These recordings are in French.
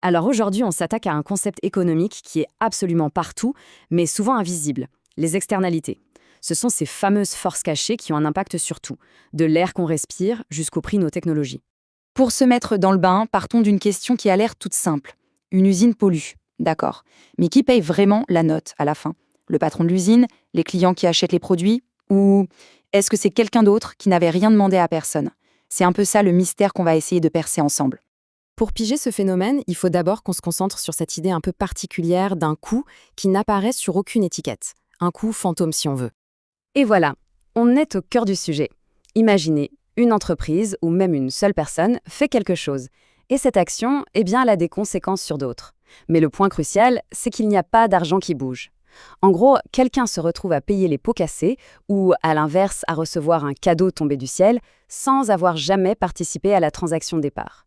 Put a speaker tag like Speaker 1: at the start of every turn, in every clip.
Speaker 1: Alors aujourd'hui, on s'attaque à un concept économique qui est absolument partout, mais souvent invisible, les externalités. Ce sont ces fameuses forces cachées qui ont un impact sur tout, de l'air qu'on respire jusqu'au prix de nos technologies.
Speaker 2: Pour se mettre dans le bain, partons d'une question qui a l'air toute simple. Une usine pollue, d'accord. Mais qui paye vraiment la note à la fin? Le patron de l'usine? Les clients qui achètent les produits? Ou est-ce que c'est quelqu'un d'autre qui n'avait rien demandé à personne? C'est un peu ça le mystère qu'on va essayer de percer ensemble.
Speaker 1: Pour piger ce phénomène, il faut d'abord qu'on se concentre sur cette idée un peu particulière d'un coût qui n'apparaît sur aucune étiquette. Un coût fantôme si on veut. Et voilà, on est au cœur du sujet. Imaginez, une entreprise ou même une seule personne fait quelque chose. Et cette action, eh bien, elle a des conséquences sur d'autres. Mais le point crucial, c'est qu'il n'y a pas d'argent qui bouge. En gros, quelqu'un se retrouve à payer les pots cassés ou, à l'inverse, à recevoir un cadeau tombé du ciel sans avoir jamais participé à la transaction de départ.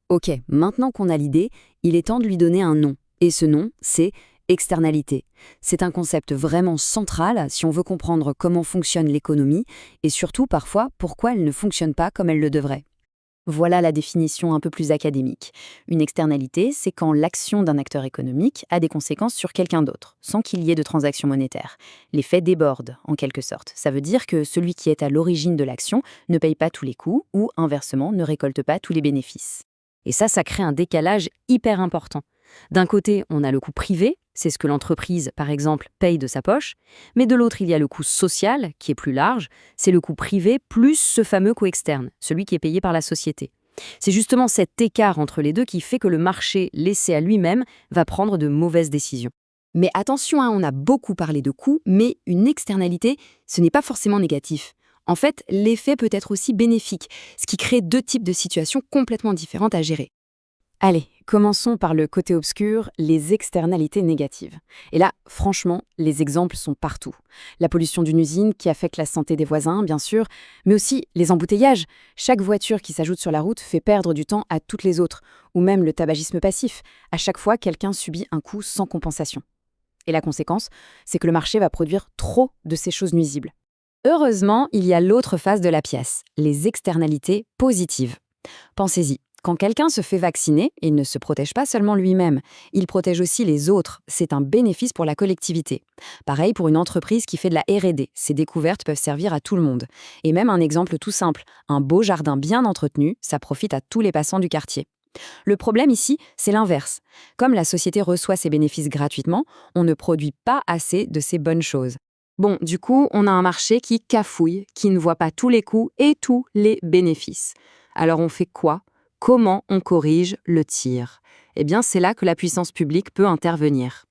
Speaker 1: Ok, maintenant qu'on a l'idée, il est temps de lui donner un nom. Et ce nom, c'est externalité. C'est un concept vraiment central si on veut comprendre comment fonctionne l'économie et surtout parfois pourquoi elle ne fonctionne pas comme elle le devrait. Voilà la définition un peu plus académique. Une externalité, c'est quand l'action d'un acteur économique a des conséquences sur quelqu'un d'autre, sans qu'il y ait de transaction monétaire. L'effet déborde, en quelque sorte. Ça veut dire que celui qui est à l'origine de l'action ne paye pas tous les coûts ou, inversement, ne récolte pas tous les bénéfices. Et ça crée un décalage hyper important. D'un côté, on a le coût privé, c'est ce que l'entreprise, par exemple, paye de sa poche, mais de l'autre, il y a le coût social, qui est plus large, c'est le coût privé plus ce fameux coût externe, celui qui est payé par la société. C'est justement cet écart entre les deux qui fait que le marché, laissé à lui-même, va prendre de mauvaises décisions. Mais attention, on a beaucoup parlé de coûts, mais une externalité, ce n'est pas forcément négatif. En fait, l'effet peut être aussi bénéfique, ce qui crée deux types de situations complètement différentes à gérer. Allez, commençons par le côté obscur, les externalités négatives. Et là, franchement, les exemples sont partout. La pollution d'une usine qui affecte la santé des voisins, bien sûr, mais aussi les embouteillages. Chaque voiture qui s'ajoute sur la route fait perdre du temps à toutes les autres, ou même le tabagisme passif. À chaque fois, quelqu'un subit un coût sans compensation. Et la conséquence, c'est que le marché va produire trop de ces choses nuisibles. Heureusement, il y a l'autre face de la pièce, les externalités positives. Pensez-y, quand quelqu'un se fait vacciner, il ne se protège pas seulement lui-même, il protège aussi les autres, c'est un bénéfice pour la collectivité. Pareil pour une entreprise qui fait de la R&D, ses découvertes peuvent servir à tout le monde. Et même un exemple tout simple, un beau jardin bien entretenu, ça profite à tous les passants du quartier. Le problème ici, c'est l'inverse. Comme la société reçoit ses bénéfices gratuitement, on ne produit pas assez de ces bonnes choses. Bon, du coup, on a un marché qui cafouille, qui ne voit pas tous les coûts et tous les bénéfices. Alors on fait quoi? Comment on corrige le tir? Eh bien, c'est là que la puissance publique peut intervenir.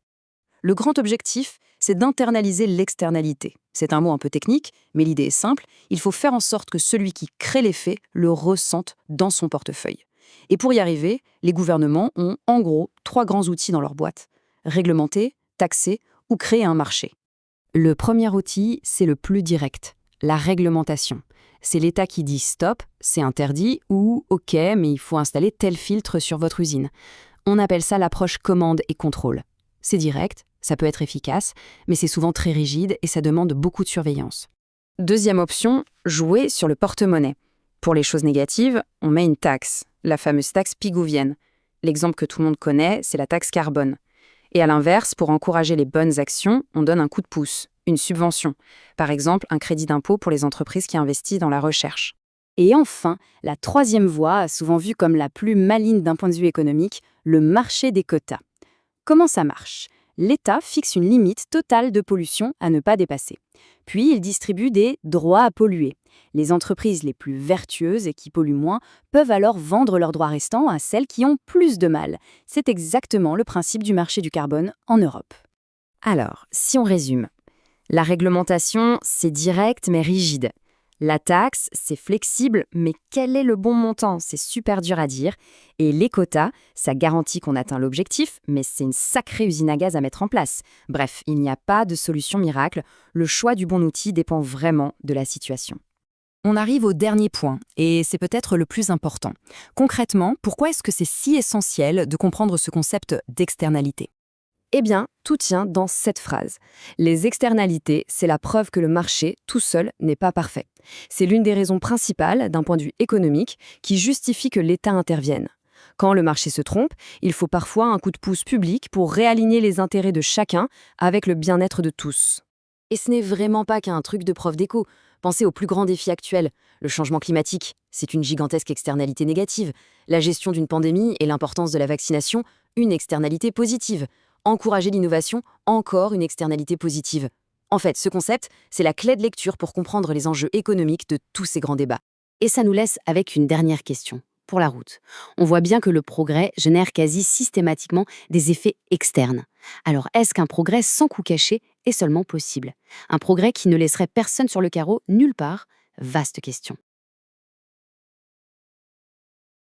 Speaker 1: Le grand objectif, c'est d'internaliser l'externalité. C'est un mot un peu technique, mais l'idée est simple, il faut faire en sorte que celui qui crée l'effet le ressente dans son portefeuille. Et pour y arriver, les gouvernements ont en gros 3 grands outils dans leur boîte. Réglementer, taxer ou créer un marché. Le premier outil, c'est le plus direct, la réglementation. C'est l'État qui dit stop, c'est interdit, ou ok, mais il faut installer tel filtre sur votre usine. On appelle ça l'approche commande et contrôle. C'est direct, ça peut être efficace, mais c'est souvent très rigide et ça demande beaucoup de surveillance. Deuxième option, jouer sur le porte-monnaie. Pour les choses négatives, on met une taxe, la fameuse taxe pigouvienne. L'exemple que tout le monde connaît, c'est la taxe carbone. Et à l'inverse, pour encourager les bonnes actions, on donne un coup de pouce, une subvention. Par exemple, un crédit d'impôt pour les entreprises qui investissent dans la recherche. Et enfin, la troisième voie, souvent vue comme la plus maligne d'un point de vue économique, le marché des quotas. Comment ça marche? L'État fixe une limite totale de pollution à ne pas dépasser. Puis, il distribue des droits à polluer. Les entreprises les plus vertueuses et qui polluent moins peuvent alors vendre leurs droits restants à celles qui ont plus de mal. C'est exactement le principe du marché du carbone en Europe. Alors, si on résume, la réglementation, c'est direct mais rigide. La taxe, c'est flexible, mais quel est le bon montant? C'est super dur à dire. Et les quotas, ça garantit qu'on atteint l'objectif, mais c'est une sacrée usine à gaz à mettre en place. Bref, il n'y a pas de solution miracle. Le choix du bon outil dépend vraiment de la situation. On arrive au dernier point, et c'est peut-être le plus important. Concrètement, pourquoi est-ce que c'est si essentiel de comprendre ce concept d'externalité? Eh bien, tout tient dans cette phrase. Les externalités, c'est la preuve que le marché, tout seul, n'est pas parfait. C'est l'une des raisons principales, d'un point de vue économique, qui justifie que l'État intervienne. Quand le marché se trompe, il faut parfois un coup de pouce public pour réaligner les intérêts de chacun avec le bien-être de tous. Et ce n'est vraiment pas qu'un truc de prof d'éco. Pensez aux plus grands défis actuels. Le changement climatique, c'est une gigantesque externalité négative. La gestion d'une pandémie et l'importance de la vaccination, une externalité positive. Encourager l'innovation, encore une externalité positive. En fait, ce concept, c'est la clé de lecture pour comprendre les enjeux économiques de tous ces grands débats.
Speaker 3: Et ça nous laisse avec une dernière question. Pour la route, on voit bien que le progrès génère quasi systématiquement des effets externes. Alors, est-ce qu'un progrès sans coût caché est seulement possible? Un progrès qui ne laisserait personne sur le carreau nulle part? Vaste question.